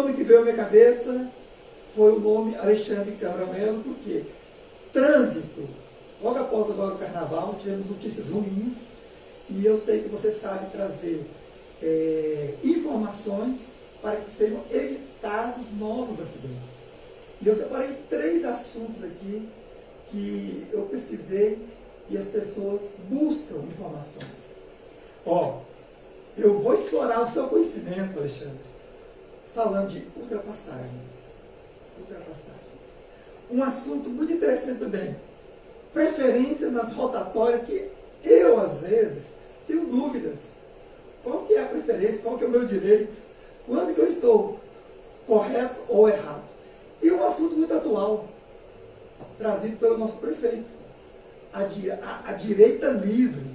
nome que veio à minha cabeça foi o nome Alexandre Câmara Melo, porque trânsito, logo após agora o carnaval, tivemos notícias ruins, e eu sei que você sabe trazer informações para que sejam evitados novos acidentes. E eu separei 3 assuntos aqui que eu pesquisei e as pessoas buscam informações. Eu vou explorar o seu conhecimento, Alexandre, falando de ultrapassagens. Um assunto muito interessante também. Preferência nas rotatórias, que eu, às vezes, tenho dúvidas. Qual que é a preferência? Qual que é o meu direito? Quando que eu estou correto ou errado? E um assunto muito atual, trazido pelo nosso prefeito. A direita livre.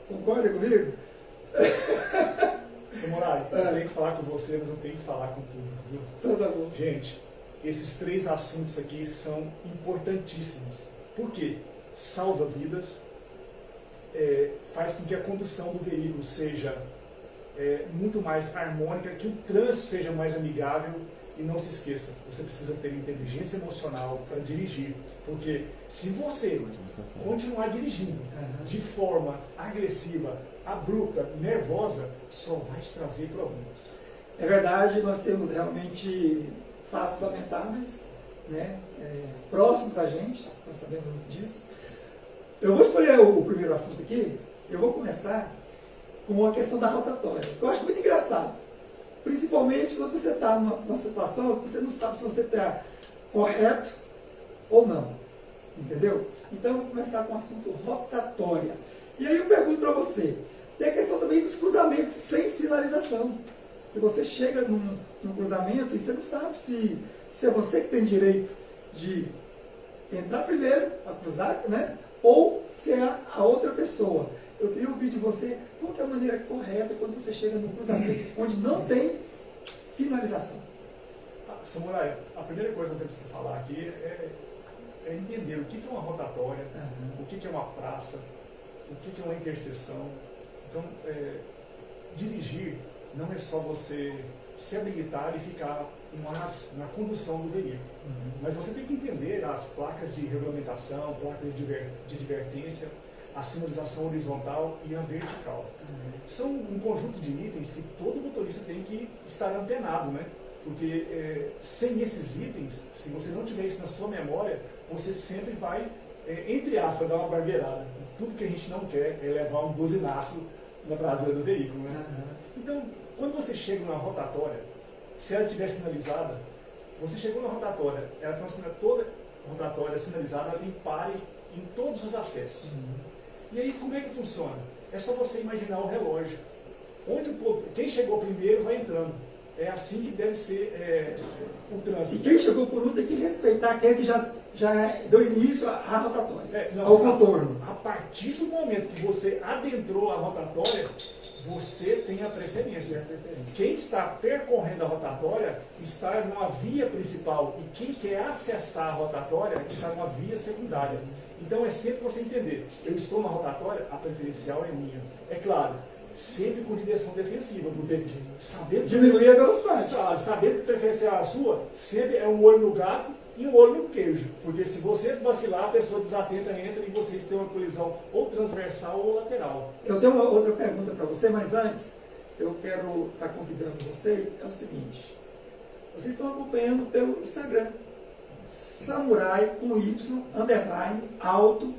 Concorda comigo? Samurai, eu tenho que falar com você, mas eu tenho que falar com tudo, viu? Então tá bom. Gente, esses 3 assuntos aqui são importantíssimos. Por quê? Salva vidas, faz com que a condução do veículo seja muito mais harmônica, que o trânsito seja mais amigável. E não se esqueça, você precisa ter inteligência emocional para dirigir. Porque se você continuar dirigindo de forma agressiva, abrupta, nervosa, só vai te trazer problemas. É verdade, nós temos realmente fatos lamentáveis, né, próximos a gente, nós sabemos disso. Eu vou escolher o primeiro assunto aqui, eu vou começar com a questão da rotatória, que eu acho muito engraçado. Principalmente quando você está numa situação que você não sabe se você está correto ou não. Entendeu? Então eu vou começar com o assunto rotatória. E aí eu pergunto para você, tem a questão também dos cruzamentos sem sinalização. Que você chega num cruzamento e você não sabe se é você que tem direito de entrar primeiro, a cruzar, né? Ou se é a outra pessoa. Eu queria ouvir de você qual que é a maneira correta quando você chega num cruzamento onde não tem sinalização. Samurai, a primeira coisa que eu preciso falar aqui é entender o que é uma rotatória, o que é uma praça, o que é uma interseção. Então, dirigir não é só você se habilitar e ficar na condução do veículo. Mas você tem que entender as placas de regulamentação, placas de advertência, a sinalização horizontal e a vertical. São um conjunto de itens que todo motorista tem que estar antenado, né? Porque sem esses itens, se você não tiver isso na sua memória, você sempre vai, entre aspas, dar uma barbeirada. Tudo que a gente não quer é levar um buzinaço na traseira do veículo, né? Então, quando você chega numa rotatória, se ela estiver sinalizada, você chegou na rotatória, ela tem toda rotatória sinalizada, ela tem pare em todos os acessos. E aí, como é que funciona? É só você imaginar o relógio. Quem chegou primeiro vai entrando. É assim que deve ser o trânsito. E quem chegou por último tem que respeitar aquele que já deu início à rotatória, ao contorno. A partir do momento que você adentrou a rotatória, você tem a preferência. Quem está percorrendo a rotatória está numa via principal e quem quer acessar a rotatória está numa via secundária. Então é sempre você entender, eu estou na rotatória, a preferencial é minha. É claro, sempre com direção defensiva, porque diminuir a velocidade. Saber que a preferencial é a sua, sempre é um olho no gato e um olho no queijo. Porque se você vacilar, a pessoa desatenta entra e vocês têm uma colisão ou transversal ou lateral. Eu tenho uma outra pergunta para você, mas antes eu quero estar convidando vocês, é o seguinte, vocês estão acompanhando pelo Instagram, Samurai com Y, _auto,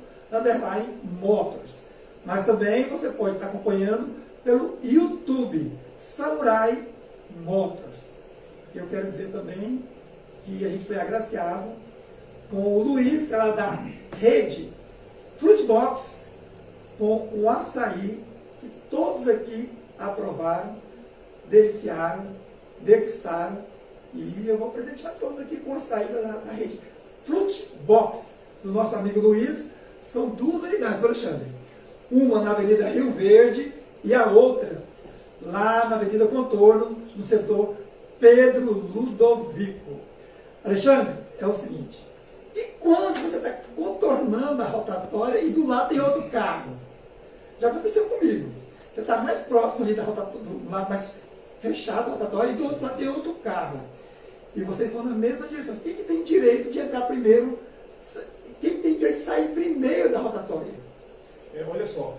_motors. Mas também você pode estar acompanhando pelo YouTube, Samurai Motors. Eu quero dizer também que a gente foi agraciado com o Luiz, que é lá da rede Fruitbox, com o açaí, que todos aqui aprovaram, deliciaram, degustaram. E eu vou presentear todos aqui com açaí da rede Fruitbox, do nosso amigo Luiz. São 2 unidades, Alexandre. Uma na Avenida Rio Verde e a outra lá na Avenida Contorno, no setor Pedro Ludovico. Alexandre, é o seguinte, e quando você está contornando a rotatória e do lado tem outro carro? Já aconteceu comigo. Você está mais próximo ali da rotatória, do lado mais fechado a rotatória e do outro lado tem outro carro. E vocês vão na mesma direção. Quem que tem direito de entrar primeiro? Quem tem direito de sair primeiro da rotatória? Olha só,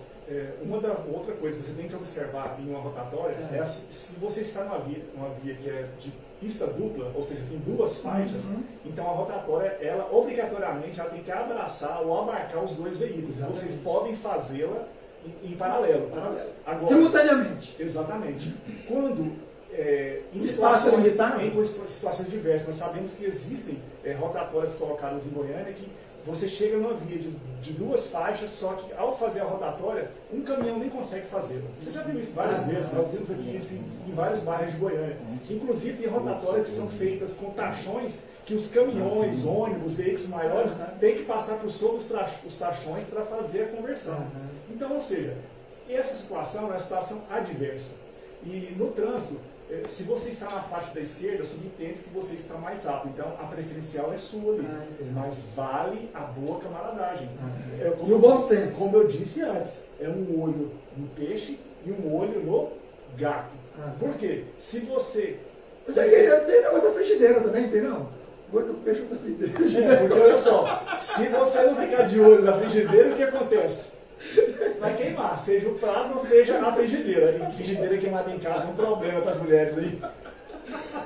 outra coisa que você tem que observar em uma rotatória é se você está numa via que é de pista dupla, ou seja, tem duas faixas, então a rotatória, ela obrigatoriamente ela tem que abraçar ou abarcar os dois veículos. Exatamente. Vocês podem fazê-la em paralelo. Agora, simultaneamente. Exatamente. Quando em situações diversas, nós sabemos que existem rotatórias colocadas em Goiânia que você chega numa via de duas faixas, só que ao fazer a rotatória, um caminhão nem consegue fazer. Você já viu isso várias vezes, nós vimos aqui em vários bairros de Goiânia. Inclusive tem rotatórias que são feitas com tachões que os caminhões, ônibus, veículos maiores têm que passar por sobre os tachões para fazer a conversão. Então, ou seja, essa situação é uma situação adversa. E no trânsito, se você está na faixa da esquerda, subentende que você está mais rápido. Então, a preferencial é sua ali. Mas vale a boa camaradagem. E o bom senso. Como eu disse antes, é um olho no peixe e um olho no gato. Por quê? Se você... Tem negócio da frigideira também, tem não? O olho no peixe da frigideira. Porque olha só, se você não ficar de olho na frigideira, o que acontece? Vai queimar, seja o prato ou seja a frigideira. E frigideira queimada em casa é um problema para as mulheres aí.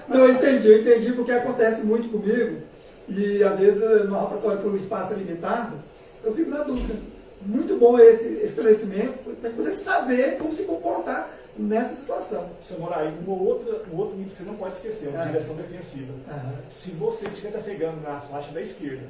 Não, eu entendi porque acontece muito comigo. E às vezes, numa rotatória que o espaço é limitado, eu fico na dúvida. Muito bom esse esclarecimento para poder saber como se comportar nessa situação. Samurai, um outro mito que você não pode esquecer, uma direção defensiva. Se você estiver trafegando na faixa da esquerda,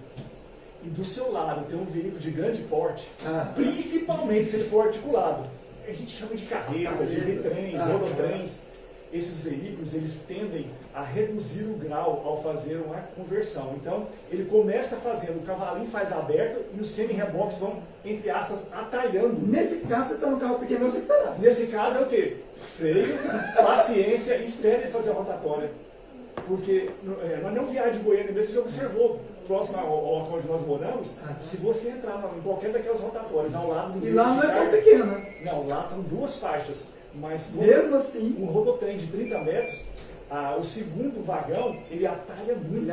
e do seu lado tem um veículo de grande porte, principalmente se ele for articulado, a gente chama de carreta, de bitrens, rodotrens, esses veículos eles tendem a reduzir o grau ao fazer uma conversão. Então, ele começa fazendo, o cavalinho faz aberto e os semi-reboques vão, entre aspas, atalhando. Nesse caso, você está no carro pequeno, você esperar. Nesse caso é o quê? Freio, paciência e espere ele fazer a rotatória. Porque não é um viagem de Goiânia mesmo, você já observou, próximo ao onde nós moramos, se você entrar em qualquer daquelas rotatórias ao lado do e lá não é tão pequena. Não, lá são duas faixas. Mas mesmo assim, um rodotrem de 30 metros, o segundo vagão, ele atalha muito.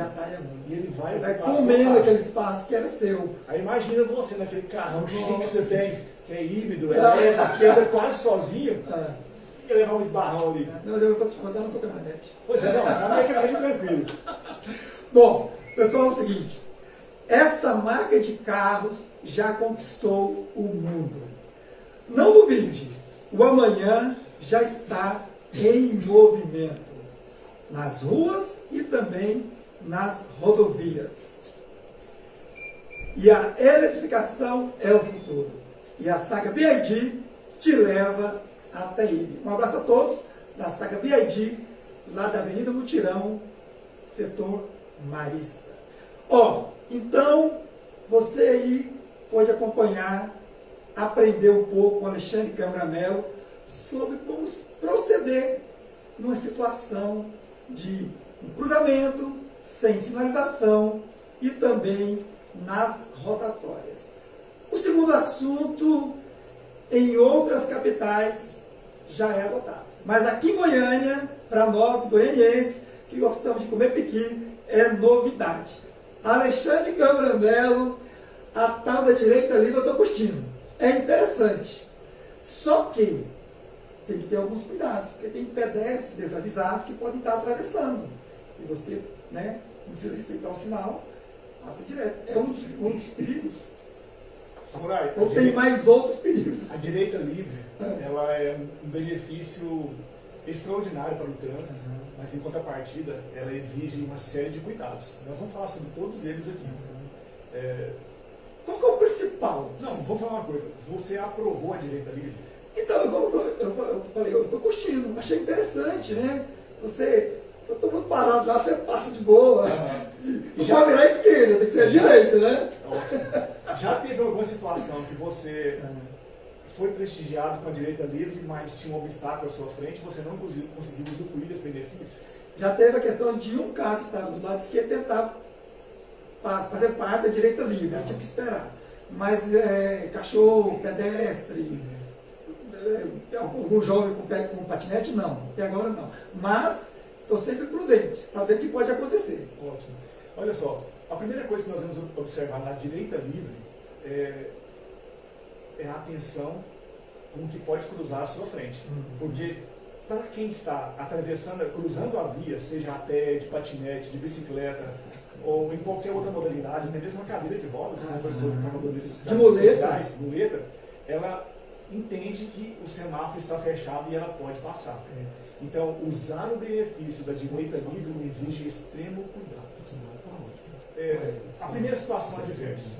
E ele vai comendo aquele espaço que era seu. Aí imagina você naquele carrão chique que você tem, que é híbrido, elétrico, que anda quase sozinho. E levar um esbarrão ali. Não, eu vou te contar na sua caminhonete. Pois é, não, na minha caminhonete é tranquilo. Bom, pessoal, é o seguinte. Essa marca de carros já conquistou o mundo. Não duvide, o amanhã já está em movimento. Nas ruas e também nas rodovias. E a eletrificação é o futuro. E a saga BYD te leva até ele. Um abraço a todos da saga BYD, lá da Avenida Mutirão, setor Marista. Então, você aí pode acompanhar, aprender um pouco com Alexandre Câmara Mello sobre como proceder numa situação de um cruzamento sem sinalização e também nas rotatórias. O segundo assunto, em outras capitais, já é adotado. Mas aqui em Goiânia, para nós goianienses, que gostamos de comer piqui, é novidade. Alexandre Câmara Mello, a tal da direita livre, eu estou curtindo. É interessante. Só que tem que ter alguns cuidados, porque tem pedestres desavisados que podem estar atravessando. E você não precisa respeitar o sinal, passa direto. É um dos perigos. Samurai, ou tem mais outros perigos? A direita livre, ela é um benefício extraordinário para o trânsito, mas em contrapartida, ela exige uma série de cuidados. Nós vamos falar sobre todos eles aqui. Qual que é o principal? Não, vou falar uma coisa. Você aprovou a direita livre? Então, eu falei, eu estou curtindo, achei interessante, né? Eu estou muito parado lá, você passa de boa. Não pode virar à esquerda, tem que ser à direita, né? Já teve alguma situação que você foi prestigiado com a direita livre, mas tinha um obstáculo à sua frente e você não conseguiu usufruir desse benefício? Já teve a questão de um carro que estava do lado esquerdo tentar fazer parte da direita livre, eu tinha que esperar. Mas cachorro, pedestre, algum jovem com patinete, não. Até agora não. Mas estou sempre prudente, sabendo que pode acontecer. Ótimo. Olha só, a primeira coisa que nós vamos observar na direita livre é a atenção com que pode cruzar à sua frente. Porque para quem está cruzando a via, seja a pé, de patinete, de bicicleta, ou em qualquer outra modalidade, até mesmo uma cadeira de rodas, se conversou com uma modalidade de muleta, ela entende que o semáforo está fechado e ela pode passar. Então, usar o benefício da direita livre exige extremo cuidado. A primeira situação adversa.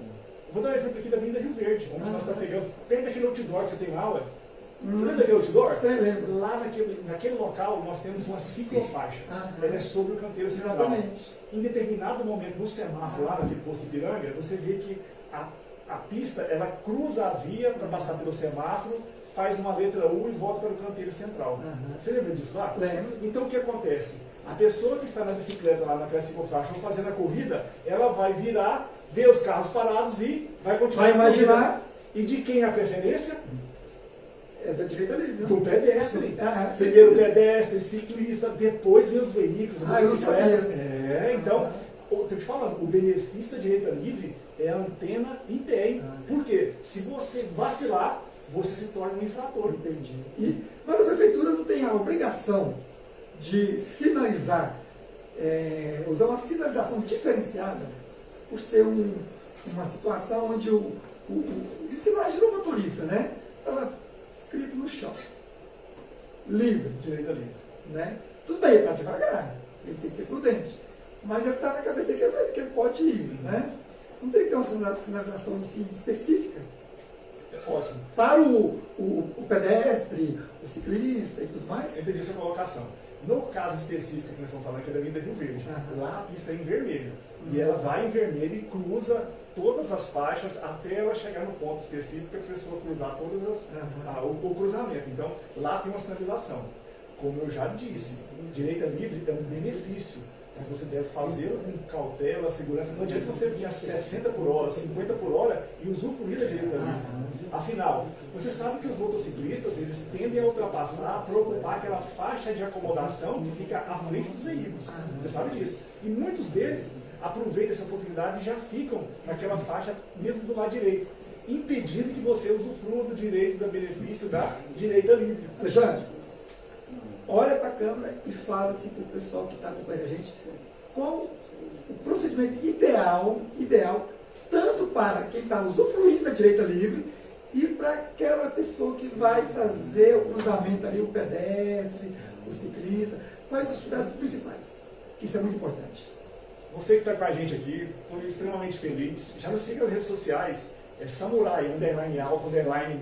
Vou dar um exemplo aqui da Avenida Rio Verde, onde nós estamos pegando, perto daquele outdoor que você tem aula. Você lembra daquele outdoor? Você lembra. Lá naquele local nós temos uma ciclofaixa. Ela é sobre o canteiro central. Exatamente. Em determinado momento no semáforo, lá naquele posto Ipiranga, você vê que a pista ela cruza a via para passar pelo semáforo, faz uma letra U e volta para o canteiro central. Você lembra disso lá? Lembro. Então o que acontece? A pessoa que está na bicicleta lá naquela ciclofaixa ou fazendo a corrida, ela vai virar, ver os carros parados e vai continuar. Vai imaginar. E de quem é a preferência? É da direita livre. Do pedestre. Sim. Primeiro pedestre, ciclista, depois vem os veículos, eu não bicicletas. sabia. Então, estou te falando, o benefício da direita livre é a antena em pé. Hein? Por quê? Se você vacilar, você se torna um infrator. Entendi. Mas a prefeitura não tem a obrigação de sinalizar, usar uma sinalização diferenciada, por ser uma situação onde você imagina o motorista, né? Estava escrito no chão. Livre. Direita livre. Né? Tudo bem, ele está devagar, ele tem que ser prudente. Mas ele está na cabeça dele que ele pode ir. Né? Não tem que ter uma sinalização assim, específica. Ótimo. Para o pedestre, o ciclista e tudo mais? Entendi a sua colocação. No caso específico que nós estamos falando, que é da Avenida Rio Verde, lá a pista é em vermelho. E ela vai em vermelho e cruza todas as faixas até ela chegar no ponto específico para a pessoa cruzar todas o cruzamento. Então, lá tem uma sinalização. Como eu já disse, direita livre é um benefício, mas você deve fazer com cautela, segurança. Não adianta você vir a 60 por hora, 50 por hora e usufruir da direita livre. Afinal, você sabe que os motociclistas eles tendem a ultrapassar para ocupar aquela faixa de acomodação que fica à frente dos veículos. Você sabe disso. E muitos deles aproveitam essa oportunidade e já ficam naquela faixa mesmo do lado direito, impedindo que você usufrua do direito do benefício da direita livre. Alexandre, olha para a câmera e fala assim para o pessoal que está acompanhando a gente qual o procedimento ideal, tanto para quem está usufruindo da direita livre e para aquela pessoa que vai fazer o cruzamento ali, o pedestre, o ciclista. Quais os cuidados principais? Isso é muito importante. Você que está com a gente aqui, estou extremamente feliz. Já nos siga nas redes sociais, Samurai, _alto,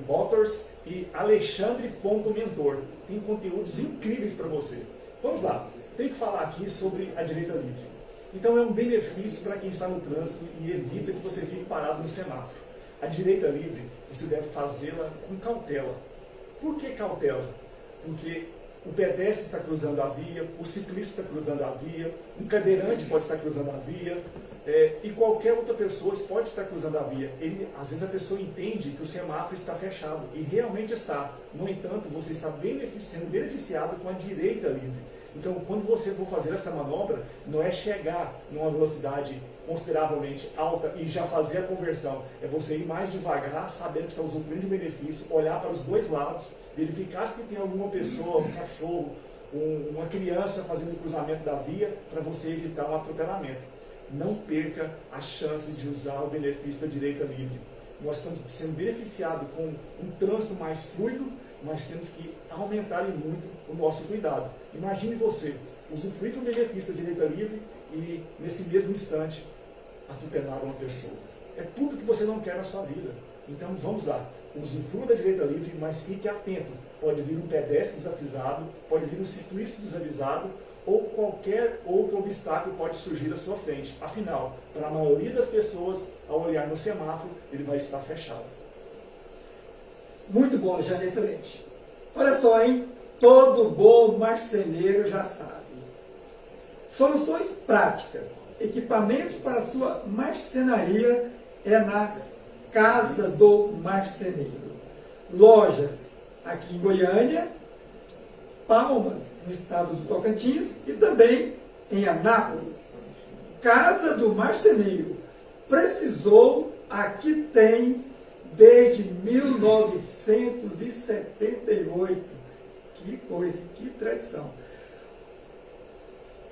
_motors e Alexandre.mentor. Tem conteúdos incríveis para você. Vamos lá, tem que falar aqui sobre a direita livre. Então é um benefício para quem está no trânsito e evita que você fique parado no semáforo. A direita livre, você deve fazê-la com cautela. Por que cautela? Porque o pedestre está cruzando a via, o ciclista está cruzando a via, um cadeirante pode estar cruzando a via, e qualquer outra pessoa pode estar cruzando a via. Às vezes a pessoa entende que o semáforo está fechado, e realmente está. No entanto, você está sendo beneficiado com a direita livre. Então, quando você for fazer essa manobra, não é chegar numa velocidade consideravelmente alta e já fazer a conversão. É você ir mais devagar, sabendo que está usufruindo de benefício, olhar para os dois lados, verificar se tem alguma pessoa, um cachorro, uma criança fazendo o cruzamento da via, para você evitar um atropelamento. Não perca a chance de usar o benefício da direita livre. Nós estamos sendo beneficiados com um trânsito mais fluido, mas temos que aumentar muito o nosso cuidado. Imagine você usufruir de um benefício da direita livre e, nesse mesmo instante, atropelar uma pessoa. É tudo que você não quer na sua vida. Então, vamos lá. Usufrua da direita livre, mas fique atento. Pode vir um pedestre desavisado, pode vir um ciclista desavisado, ou qualquer outro obstáculo pode surgir à sua frente. Afinal, para a maioria das pessoas, ao olhar no semáforo, ele vai estar fechado. Muito bom, Jane, excelente. Olha só, hein? Todo bom marceneiro já sabe. Soluções práticas, equipamentos para sua marcenaria é na Casa do Marceneiro. Lojas aqui em Goiânia, Palmas, no estado do Tocantins, e também em Anápolis. Casa do Marceneiro. Precisou, aqui tem desde 1978. Que coisa, que tradição.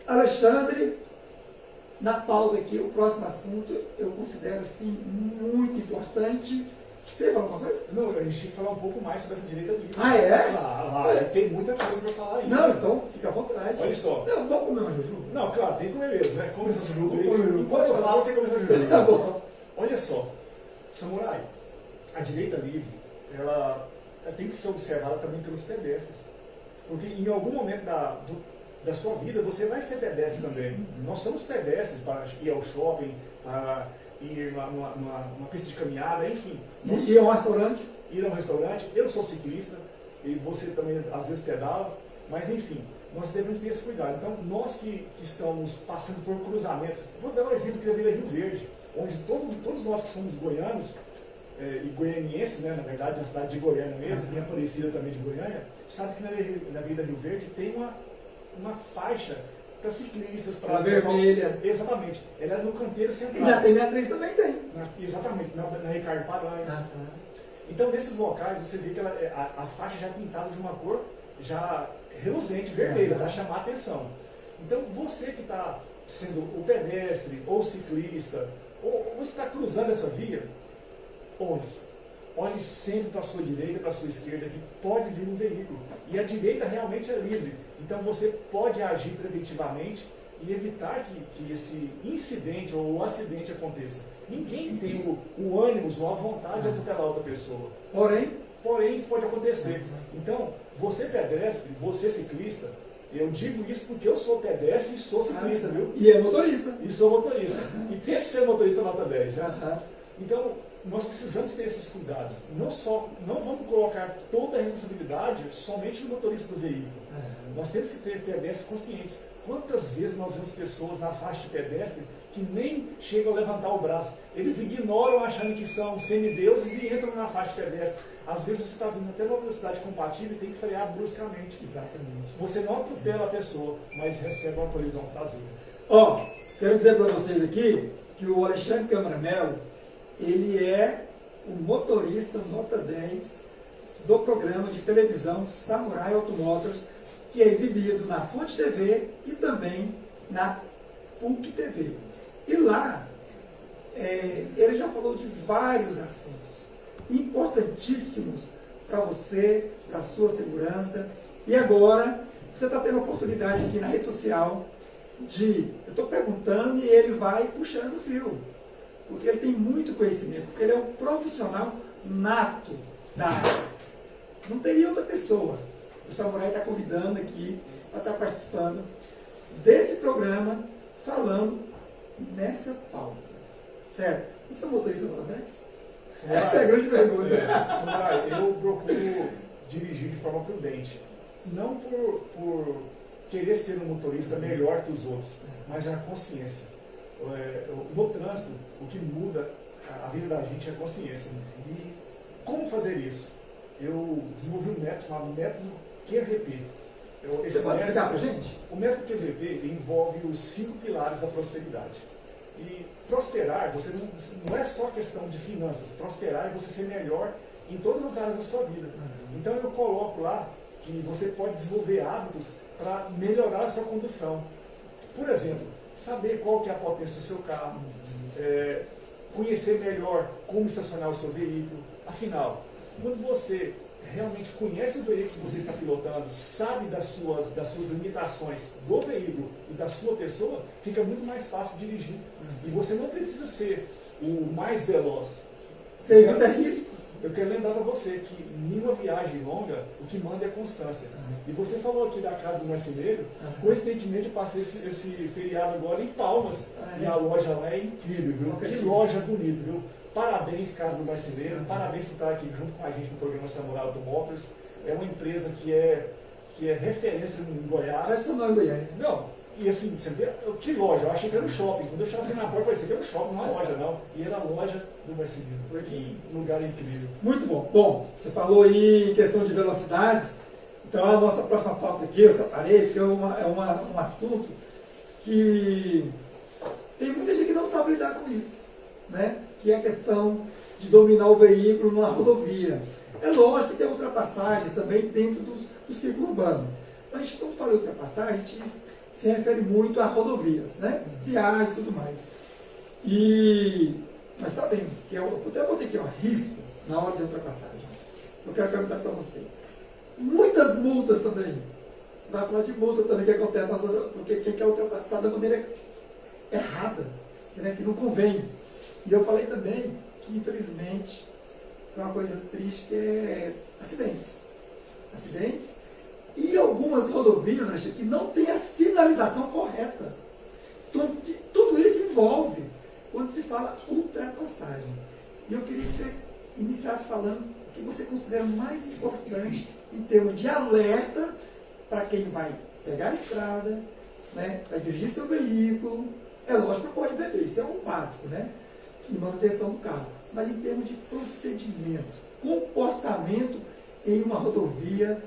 Alexandre, na pauta aqui, o próximo assunto eu considero assim muito importante. Você ia falar alguma coisa? Não, a gente tinha que falar um pouco mais sobre essa direita livre. Ah, é? Tem muita coisa para falar aí. Não, então fica à vontade. Olha só. Não, vamos comer uma jujuba? Não, claro, tem que comer mesmo, né? Come essa jujuba aí. Jujuba. Enquanto eu falo, você come essa jujuba. Tá bom. Olha só, Samurai, a direita livre, ela tem que ser observada também pelos pedestres. Porque em algum momento da sua vida, você vai ser pedestre também. Nós somos pedestres para ir ao shopping, para ir numa pista de caminhada, enfim. Ir a um restaurante? Ir a um restaurante. Eu sou ciclista, e você também às vezes pedala, mas enfim, nós devemos ter esse cuidado. Então, nós que estamos passando por cruzamentos, vou dar um exemplo aqui da Vila Rio Verde, onde todos nós que somos goianos, e goianienses, né, na verdade, a cidade de Goiânia mesmo, e Aparecida também de Goiânia, sabe que na Vila Rio Verde tem uma faixa para ciclistas, para vermelha. Exatamente. Ela é no canteiro central. E na T63 também tem. Exatamente, na Ricardo Paranhos. Então, nesses locais, você vê que a faixa já é pintada de uma cor já reluzente, vermelha, para chamar a atenção. Então, você que está sendo o pedestre, ou ciclista, ou está cruzando essa via, olhe sempre para a sua direita, para a sua esquerda, que pode vir um veículo. E a direita realmente é livre. Então você pode agir preventivamente e evitar que esse incidente ou o acidente aconteça. Ninguém tem o ânimo ou a vontade de atropelar outra pessoa. Porém, isso pode acontecer. Então, você pedestre, você ciclista, eu digo isso porque eu sou pedestre e sou ciclista, viu? E é motorista. E sou motorista. E tento ser motorista nota 10, né? Então, nós precisamos ter esses cuidados. Não vamos colocar toda a responsabilidade somente no motorista do veículo. Nós temos que ter pedestres conscientes. Quantas vezes nós vemos pessoas na faixa de pedestre que nem chegam a levantar o braço? Eles ignoram achando que são semideuses e entram na faixa de pedestre. Às vezes você está vindo até uma velocidade compatível e tem que frear bruscamente. Exatamente. Você não atropela a pessoa, mas recebe uma colisão traseira. Quero dizer para vocês aqui que o Alexandre Câmara Melo, ele é o motorista nota 10 do programa de televisão Samurai Automotors, que é exibido na Fonte TV e também na PUC TV. E lá, ele já falou de vários assuntos importantíssimos para você, para a sua segurança. E agora, você está tendo a oportunidade aqui na rede social eu estou perguntando e ele vai puxando o fio. Porque ele tem muito conhecimento, porque ele é um profissional nato da área. Não teria outra pessoa. O Samurai está convidando aqui para estar participando desse programa, falando nessa pauta. Certo? Você é motorista nota 10? Essa é a grande pergunta. Samurai, eu procuro dirigir de forma prudente. Não por querer ser um motorista melhor que os outros, mas é a consciência. No trânsito, o que muda a vida da gente é a consciência. E como fazer isso? Eu desenvolvi um método chamado método QVP. Você pode explicar para a gente? O método QVP envolve os 5 pilares da prosperidade. E prosperar, você não é só questão de finanças. Prosperar é você ser melhor em todas as áreas da sua vida. Então eu coloco lá que você pode desenvolver hábitos para melhorar a sua condução. Por exemplo, saber qual que é a potência do seu carro, conhecer melhor como estacionar o seu veículo. Afinal, quando você realmente conhece o veículo que você está pilotando, sabe das suas limitações do veículo e da sua pessoa, fica muito mais fácil dirigir. E você não precisa ser o mais veloz. Sem evita riscos. Eu quero lembrar para você que em uma viagem longa, o que manda é constância. E você falou aqui da casa do marceneiro, coincidentemente eu passei esse feriado agora em Palmas. E a loja lá é incrível, viu? Que loja bonita, viu? Parabéns, Casa do Marceneiro, parabéns por estar aqui junto com a gente no programa Samurai Automotors. É uma empresa que é referência em Goiás. Tradicional em Goiânia. Não, E assim, você vê, que loja? Eu achei que era um shopping. Quando eu cheguei assim na porta, eu falei, isso aqui é um shopping, não é loja não. E era a loja do Marcelino. Que lugar incrível. Muito bom. Bom, você falou aí em questão de velocidades. Então a nossa próxima pauta aqui, eu separei, que é um assunto que tem muita gente que não sabe lidar com isso, né? Que é a questão de dominar o veículo numa rodovia. É lógico que tem ultrapassagens também dentro do círculo urbano. Mas a gente, quando fala em ultrapassagem, a gente se refere muito a rodovias, né? Viagens e tudo mais. E nós sabemos que eu até botei aqui, risco na hora de ultrapassagens. Eu quero perguntar para você. Muitas multas também. Você vai falar de multa também que acontece, porque quem quer ultrapassar da maneira errada, né? Que não convém. E eu falei também que, infelizmente, é uma coisa triste que é acidentes. Acidentes e algumas rodovias, que não tem a sinalização correta. Então, tudo isso envolve quando se fala ultrapassagem. E eu queria que você iniciasse falando o que você considera mais importante em termos de alerta para quem vai pegar a estrada, né, vai dirigir seu veículo. É lógico que pode beber, isso é um básico, né? E manutenção do carro. Mas em termos de procedimento, comportamento em uma rodovia,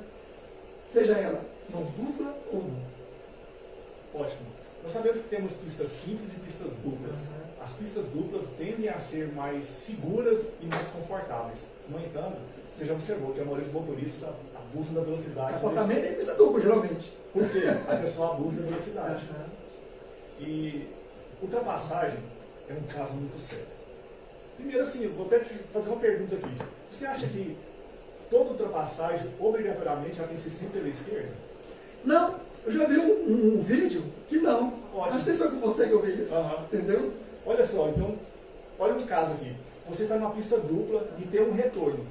seja ela mão dupla ou não. Ótimo. Nós sabemos que temos pistas simples e pistas duplas. As pistas duplas tendem a ser mais seguras e mais confortáveis. No entanto, você já observou que a maioria dos motoristas abusam da velocidade. Comportamento é pista dupla, geralmente. Por quê? A pessoa abusa da velocidade. E ultrapassagem é um caso muito sério. Primeiro, assim, eu vou até te fazer uma pergunta aqui. Você acha que toda ultrapassagem, obrigatoriamente, ela tem que ser sempre pela esquerda? Não. Eu já vi um vídeo que não. Ótimo. Não sei se foi com você que eu vi isso. Entendeu? Olha só, então, olha um caso aqui. Você está numa pista dupla e tem um retorno.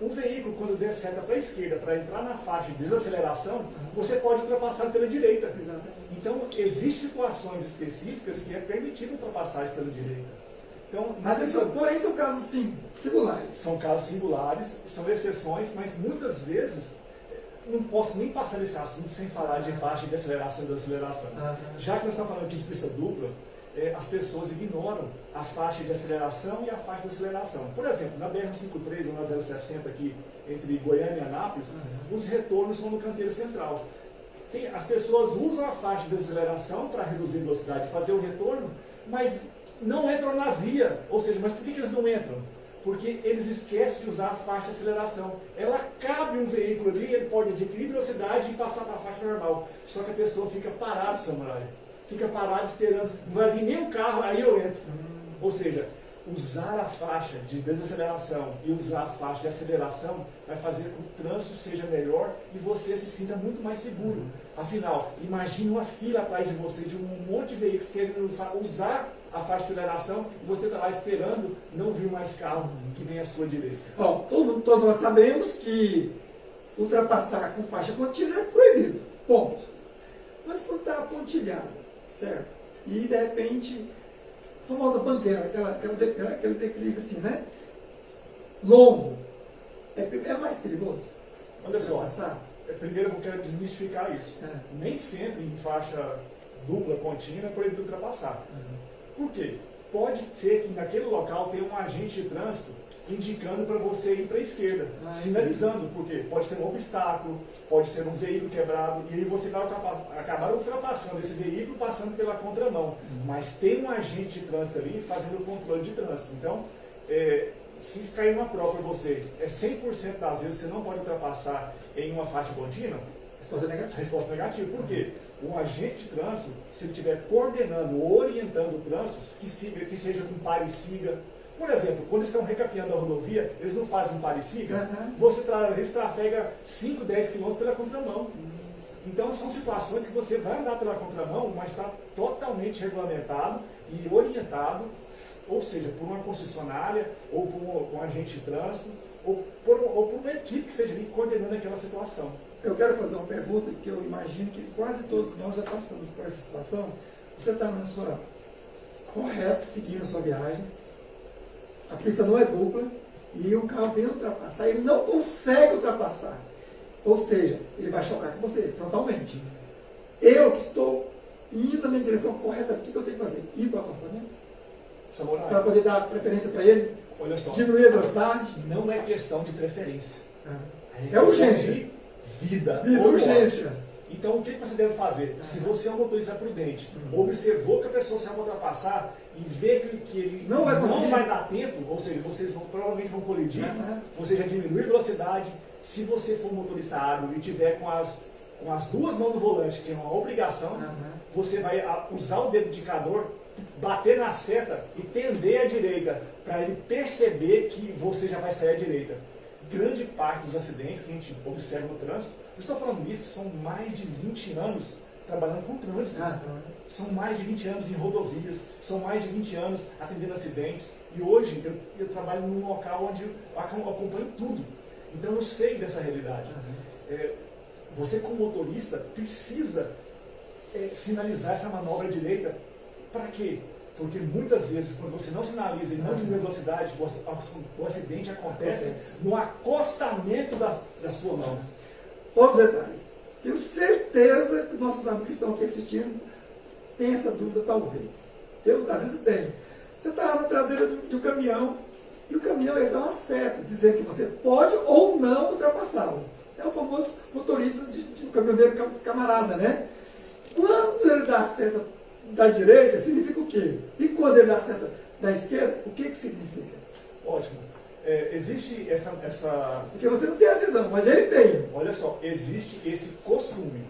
Um veículo, quando der seta para a esquerda, para entrar na faixa de desaceleração, você pode ultrapassar pela direita. Exatamente. Então, existem situações específicas que é permitido ultrapassagem pela direita. Então, mas porém são casos singulares. São casos singulares, são exceções, mas muitas vezes não posso nem passar nesse assunto sem falar de faixa de aceleração e desaceleração. Já que nós estamos falando aqui de pista dupla, as pessoas ignoram a faixa de aceleração e a faixa de aceleração. Por exemplo, na BR-153 ou na 060 aqui, entre Goiânia e Anápolis, os retornos são no canteiro central. As pessoas usam a faixa de aceleração para reduzir a velocidade e fazer o retorno, mas não entram na via. Ou seja, mas por que eles não entram? Porque eles esquecem de usar a faixa de aceleração. Ela cabe um veículo ali, ele pode adquirir velocidade e passar para a faixa normal. Só que a pessoa fica parada, Samurai. Fica parada esperando. Não vai vir nem um carro, aí eu entro. Ou seja, usar a faixa de desaceleração e usar a faixa de aceleração vai fazer com que o trânsito seja melhor e você se sinta muito mais seguro. Afinal, imagine uma fila atrás de você de um monte de veículos querendo usar a faixa de aceleração e você está lá esperando não vir mais carro que vem à sua direita. Todos nós sabemos que ultrapassar com faixa contínua é proibido. Ponto. Mas quando está pontilhado, certo? E de repente, a famosa bandeira, aquele declive assim, né? Longo. É mais perigoso? Olha só, primeiro eu quero desmistificar isso. Nem sempre em faixa dupla contínua é proibido ultrapassar. Por quê? Pode ser que naquele local tenha um agente de trânsito indicando para você ir para a esquerda, sinalizando, porque pode ter um obstáculo, pode ser um veículo quebrado, e aí você vai acabar ultrapassando esse veículo passando pela contramão. Mas tem um agente de trânsito ali fazendo o controle de trânsito. Então, se cair uma prova para você, 100% das vezes você não pode ultrapassar em uma faixa contínua, resposta negativa. Por quê? O agente de trânsito, se ele estiver coordenando, orientando o trânsito, que seja com pare e siga. Por exemplo, quando estão recapeando a rodovia, eles não fazem um pare e siga, você trafega 5, 10 km pela contramão. Então são situações que você vai andar pela contramão, mas está totalmente regulamentado e orientado, ou seja, por uma concessionária, ou por um agente de trânsito, ou por uma equipe que esteja ali coordenando aquela situação. Eu quero fazer uma pergunta que eu imagino que quase todos nós já passamos por essa situação. Você está na sua correta, seguindo a sua viagem, a pista não é dupla, e um carro vem ultrapassar, ele não consegue ultrapassar. Ou seja, ele vai chocar com você, frontalmente. Eu que estou indo na minha direção correta, o que eu tenho que fazer? Ir para o acostamento? Samurai, Para poder dar preferência para ele? olha só. Diminuir a velocidade? Não é questão de preferência. É urgência. De vida. Vida, ou urgência. morte. Então, o que você deve fazer? Se você é um motorista prudente, observou que a pessoa se vai ultrapassar e vê que ele Não vai dar tempo, ou seja, vocês provavelmente vão colidir, você já diminui a velocidade. Se você for um motorista hábil e tiver com as duas mãos no volante, que é uma obrigação, você vai usar o dedo indicador, bater na seta e tender à direita, para ele perceber que você já vai sair à direita. Grande parte dos acidentes que a gente observa no trânsito, eu estou falando isso, são mais de 20 anos trabalhando com trânsito. São mais de 20 anos em rodovias, são mais de 20 anos atendendo acidentes. E hoje eu trabalho num local onde eu acompanho tudo. Então eu sei dessa realidade. Você como motorista precisa sinalizar essa manobra direita. Para quê? Porque muitas vezes, quando você não sinaliza e não diminui a velocidade, o acidente acontece no acostamento da sua mão. Outro detalhe. Tenho certeza que nossos amigos que estão aqui assistindo têm essa dúvida, talvez. Eu, às vezes, tenho. Você está na traseira de um caminhão e o caminhão ele dá uma seta, dizendo que você pode ou não ultrapassá-lo. É o famoso motorista de um caminhoneiro camarada, né? Quando ele dá a seta da direita, significa o quê? E quando ele dá a seta da esquerda, o que significa? Ótimo. Existe essa... Porque você não tem a visão, mas ele tem. Olha só, existe esse costume.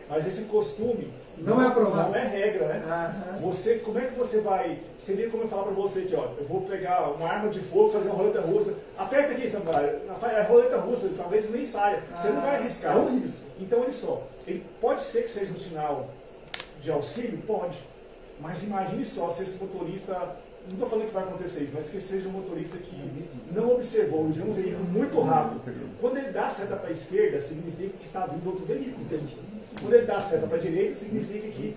Mas esse costume não é aprovado. Não é regra, né? Você, como é que você vai... Seria como eu falar para você aqui, ó, eu vou pegar uma arma de fogo, fazer uma roleta russa. Aperta aqui, Samurai. É roleta russa, talvez nem saia. Você não vai arriscar. É um risco. Então, olha só, ele pode ser que seja um sinal de auxílio? Pode. Mas imagine só se esse motorista, não estou falando que vai acontecer isso, mas que seja um motorista que não observou e vê um veículo muito rápido. Quando ele dá a seta para a esquerda, significa que está vindo outro veículo. Entendi. Quando ele dá a seta para a direita, significa que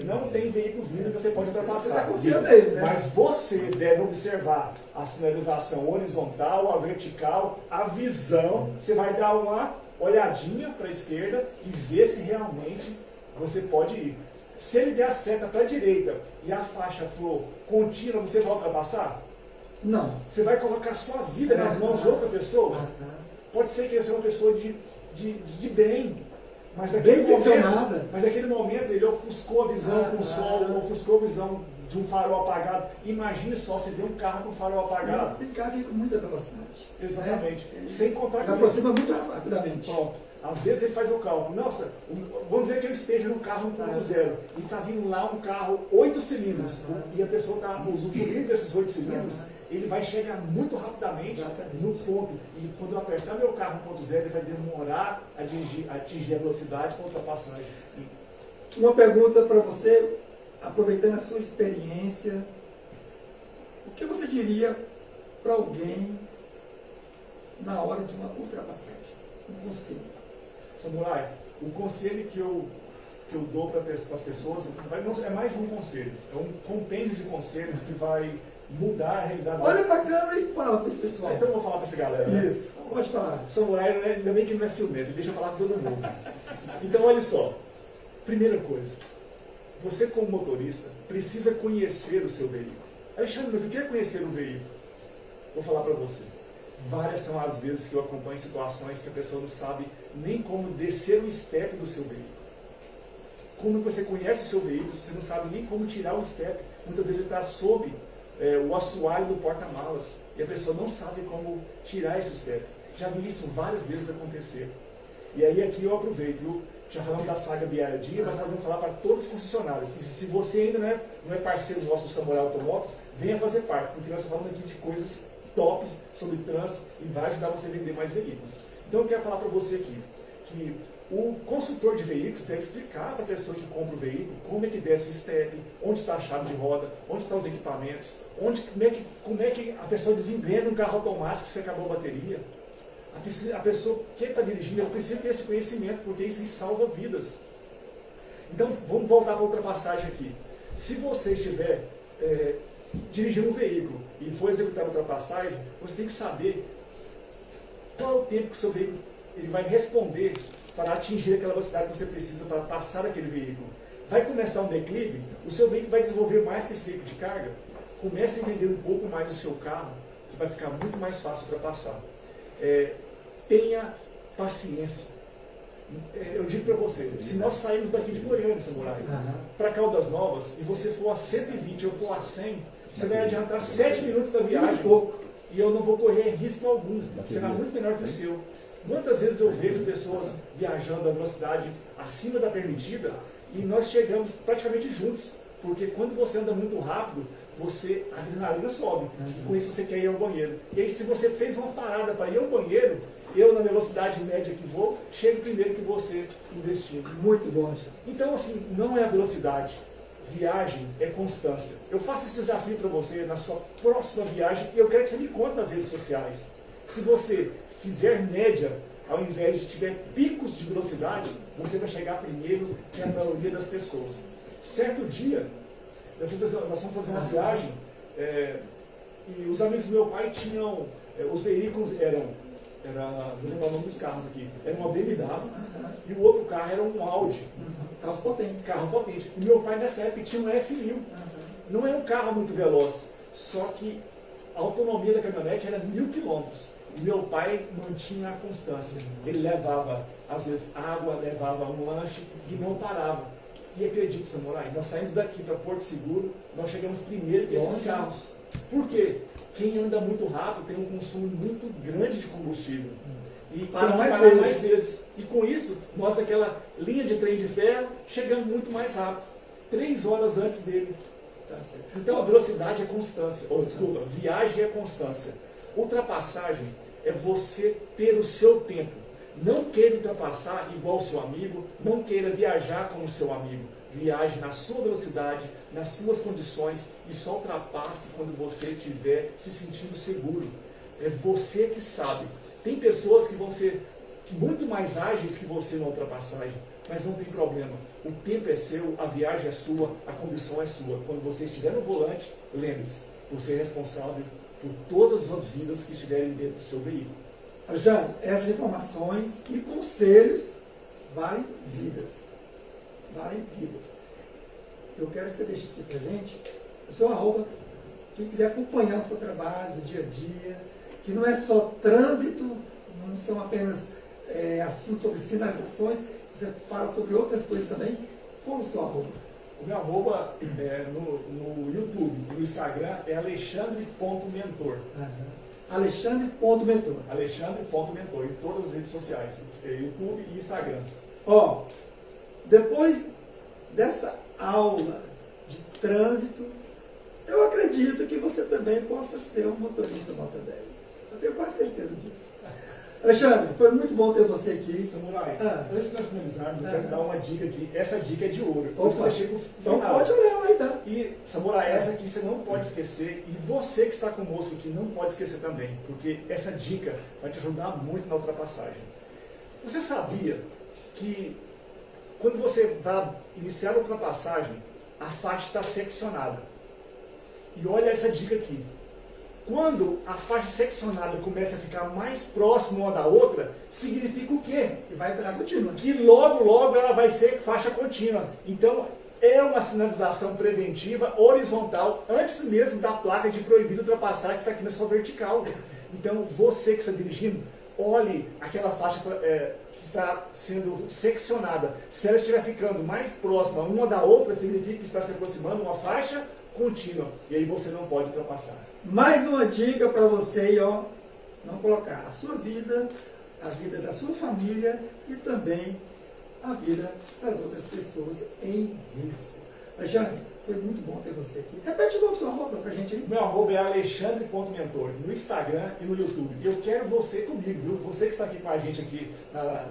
não tem veículo vindo e você pode ultrapassar. Você está confiando nele, né? Mas você deve observar a sinalização horizontal, a vertical, a visão. Você vai dar uma olhadinha para a esquerda e ver se realmente você pode ir. Se ele der a seta para a direita e a faixa for contínua, você vai ultrapassar? Não. Você vai colocar a sua vida nas mãos de outra pessoa? Pode ser que ele seja uma pessoa de bem, mas naquele momento ele ofuscou a visão com o sol, ofuscou a visão de um farol apagado. Imagine só, você vê um carro com farol apagado. Tem carro aí com muita velocidade. Exatamente. Sem contar que... Ele aproxima muito rapidamente. Pronto. Às vezes ele faz o cálculo. Nossa, vamos dizer que eu esteja num carro 1.0 e está vindo lá um carro 8 cilindros e a pessoa está usufruindo desses 8 cilindros, ele vai chegar muito rapidamente no ponto. E quando eu apertar meu carro 1.0, ele vai demorar a atingir a velocidade para ultrapassagem. Uma pergunta para você, aproveitando a sua experiência, o que você diria para alguém na hora de uma ultrapassagem? Um conselho. Samurai, o conselho que eu dou para as pessoas é mais de um conselho, é um compêndio de conselhos que vai mudar a realidade. Olha para a câmera e fala para esse pessoal. Então eu vou falar para essa galera. Né? Isso, pode falar. Samurai, ainda bem que não é ciumento, ele deixa eu falar com todo mundo. Então olha só, primeira coisa, você como motorista precisa conhecer o seu veículo. Alexandre, mas o que é conhecer o veículo? Vou falar para você. Várias são as vezes que eu acompanho situações que a pessoa não sabe nem como descer o step do seu veículo. Como você conhece o seu veículo, você não sabe nem como tirar o step. Muitas vezes ele está sob o assoalho do porta-malas e a pessoa não sabe como tirar esse step. Já vi isso várias vezes acontecer. E aí aqui eu aproveito, já falamos da saga BYD, mas nós vamos falar para todos os concessionários. E se você ainda não é parceiro nosso do Samurai Automotos, venha fazer parte, porque nós estamos falando aqui de coisas top sobre trânsito e vai ajudar você a vender mais veículos. Então eu quero falar para você aqui que o consultor de veículos deve explicar para a pessoa que compra o veículo como é que desce o step, onde está a chave de roda, onde estão os equipamentos, como é que a pessoa desengrena um carro automático se acabou a bateria. A pessoa que está dirigindo, ela precisa ter esse conhecimento, porque isso salva vidas. Então vamos voltar para a ultrapassagem aqui. Se você estiver dirigindo um veículo e for executar a ultrapassagem, você tem que saber qual é o tempo que o seu veículo ele vai responder para atingir aquela velocidade que você precisa para passar aquele veículo. Vai começar um declive, o seu veículo vai desenvolver mais que esse veículo de carga. Comece a vender um pouco mais o seu carro, que vai ficar muito mais fácil para passar. Tenha paciência. Eu digo para você, se nós sairmos daqui de Goiânia, Samurai, para Caldas Novas, e você for a 120 ou for a 100, você vai adiantar 7 minutos da viagem, e eu não vou correr risco algum, será muito menor que o seu. Quantas vezes eu vejo pessoas viajando a velocidade acima da permitida, e nós chegamos praticamente juntos, porque quando você anda muito rápido, a adrenalina sobe, e com isso você quer ir ao banheiro. E aí, se você fez uma parada para ir ao banheiro, eu, na velocidade média que vou, chego primeiro que você no destino. Muito bom, já. Então, assim, não é a velocidade. Viagem é constância. Eu faço esse desafio para você na sua próxima viagem e eu quero que você me conte nas redes sociais. Se você fizer média, ao invés de tiver picos de velocidade, você vai chegar primeiro que a maioria das pessoas. Certo dia, nós fomos fazer uma viagem e os amigos do meu pai tinham, os veículos vou lembrar o nome dos carros aqui, era uma BMW e o outro carro era um Audi. Carros potentes. Carro potente. E meu pai nessa época tinha um F1000. Não é um carro muito veloz, só que a autonomia da caminhonete era 1000 km. E meu pai mantinha a constância. Ele levava, às vezes, água, levava um lanche e não parava. E acredite, Samurai, nós saímos daqui para Porto Seguro, nós chegamos primeiro que esses carros. Por quê? Quem anda muito rápido tem um consumo muito grande de combustível. E tem que parar mais vezes. E com isso, nós daquela linha de trem de ferro, chegamos muito mais rápido. 3 horas antes deles. Então a velocidade é constância. Desculpa, viagem é constância. Ultrapassagem é você ter o seu tempo. Não queira ultrapassar igual o seu amigo, não queira viajar como o seu amigo. Viaje na sua velocidade, nas suas condições e só ultrapasse quando você estiver se sentindo seguro. É você que sabe. Tem pessoas que vão ser muito mais ágeis que você na ultrapassagem, mas não tem problema. O tempo é seu, a viagem é sua, a condição é sua. Quando você estiver no volante, lembre-se, você é responsável por todas as vidas que estiverem dentro do seu veículo. Jane, essas informações e conselhos valem vidas. Valem vidas. Eu quero que você deixe aqui pra gente o seu @, quem quiser acompanhar o seu trabalho do dia a dia, que não é só trânsito, não são apenas assuntos sobre sinalizações, você fala sobre outras coisas também. Qual o seu @? O meu no YouTube e no Instagram é alexandre.mentor. Alexandre.mentor. Alexandre.mentor em todas as redes sociais, YouTube e Instagram. Depois dessa aula de trânsito, eu acredito que você também possa ser um motorista nota 10. Eu tenho quase certeza disso. Alexandre, foi muito bom ter você aqui. Samurai, antes de nós finalizarmos, eu quero dar uma dica aqui. Essa dica é de ouro. Eu deixei pro final. Então pode olhar lá, então. E, Samurai, essa aqui você não pode esquecer. E você que está conosco aqui não pode esquecer também. Porque essa dica vai te ajudar muito na ultrapassagem. Você sabia que quando você vai iniciar a ultrapassagem, a faixa está seccionada? E olha essa dica aqui. Quando a faixa seccionada começa a ficar mais próxima uma da outra, significa o quê? Que vai virar contínua. Que logo ela vai ser faixa contínua. Então, é uma sinalização preventiva horizontal, antes mesmo da placa de proibido ultrapassar que está aqui na sua vertical. Então, você que está dirigindo, olhe aquela faixa que está sendo seccionada. Se ela estiver ficando mais próxima uma da outra, significa que está se aproximando uma faixa contínua. E aí você não pode ultrapassar. Mais uma dica para você, não colocar a sua vida, a vida da sua família e também a vida das outras pessoas em risco. Jane, foi muito bom ter você aqui. Repete de novo seu @ para a gente aí. Meu @ é alexandre.mentor, no Instagram e no YouTube. Eu quero você comigo, viu? Você que está aqui com a gente aqui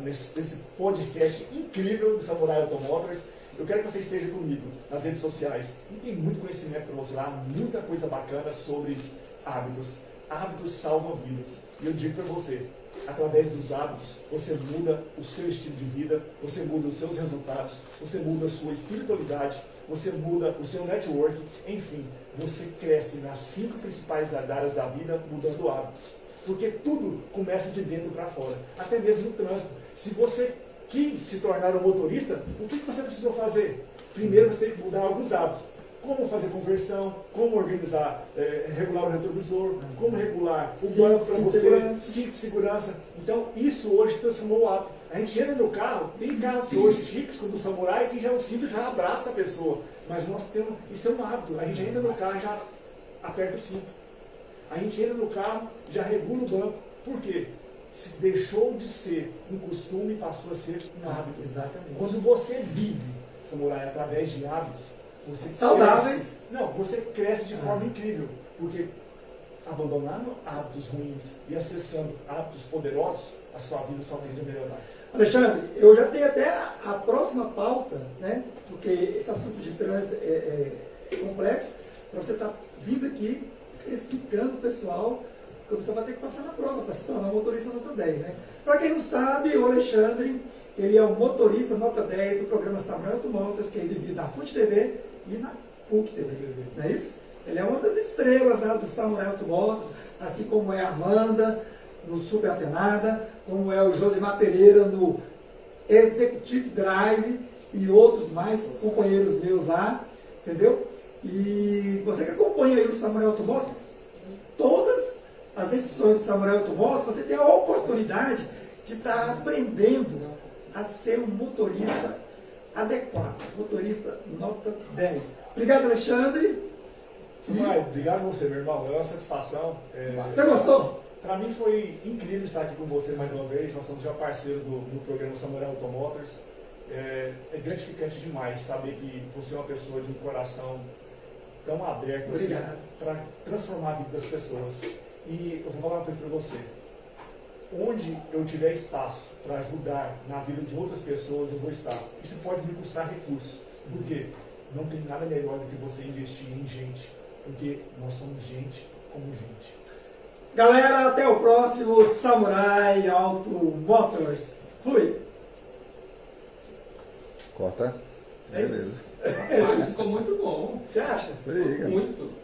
nesse podcast incrível do Samurai Automotors. Eu quero que você esteja comigo nas redes sociais. E tem muito conhecimento para você lá, muita coisa bacana sobre hábitos. Hábitos salvam vidas. E eu digo para você, através dos hábitos, você muda o seu estilo de vida, você muda os seus resultados, você muda a sua espiritualidade, você muda o seu network, enfim, você cresce nas 5 principais áreas da vida mudando hábitos. Porque tudo começa de dentro para fora, até mesmo no trânsito. Se você que se tornaram motorista, o que você precisou fazer? Primeiro você tem que mudar alguns hábitos. Como fazer conversão, como organizar, regular o retrovisor, como regular o banco para você, cinto de segurança. Então, isso hoje transformou o hábito. A gente entra no carro, tem carros hoje chiques, como o Samurai, que já o cinto já abraça a pessoa. Mas nós temos, isso é um hábito. A gente entra no carro e já aperta o cinto. A gente entra no carro, já regula o banco. Por quê? Se deixou de ser um costume e passou a ser um hábito. Exatamente. Quando você vive, Samurai, através de hábitos, você saudáveis. Você cresce de forma incrível, porque abandonando hábitos ruins e acessando hábitos poderosos, a sua vida só tende a melhorar. Alexandre, eu já tenho até a próxima pauta, né? Porque esse assunto de trânsito é complexo, para você estar vindo aqui explicando o pessoal, porque você vai ter que passar na prova para se tornar um motorista nota 10, né? Para quem não sabe, o Alexandre, ele é o motorista nota 10 do programa Samurai Automotors, que é exibido na FUT TV e na PUC TV, não é isso? Ele é uma das estrelas, né, do Samurai Automotors, assim como é a Amanda no Super Atenada, como é o Josimar Pereira no Executive Drive e outros mais companheiros meus lá, entendeu? E você que acompanha aí o Samurai Automotors, todas as edições do Samurai Automotors, você tem a oportunidade de estar aprendendo a ser um motorista adequado, motorista nota 10. Obrigado, Alexandre. Samurai, obrigado a você, meu irmão. É uma satisfação. Você gostou? Para mim foi incrível estar aqui com você mais uma vez. Nós somos já parceiros do programa Samurai Automotors. É gratificante demais saber que você é uma pessoa de um coração tão aberto assim, para transformar a vida das pessoas. E eu vou falar uma coisa para você. Onde eu tiver espaço para ajudar na vida de outras pessoas, eu vou estar. Isso pode me custar recursos. Por quê? Não tem nada melhor do que você investir em gente. Porque nós somos gente como gente. Galera, até o próximo Samurai Automotors. Fui! Corta. É isso. Mas ficou muito bom. Você acha? Isso aí, cara. Muito.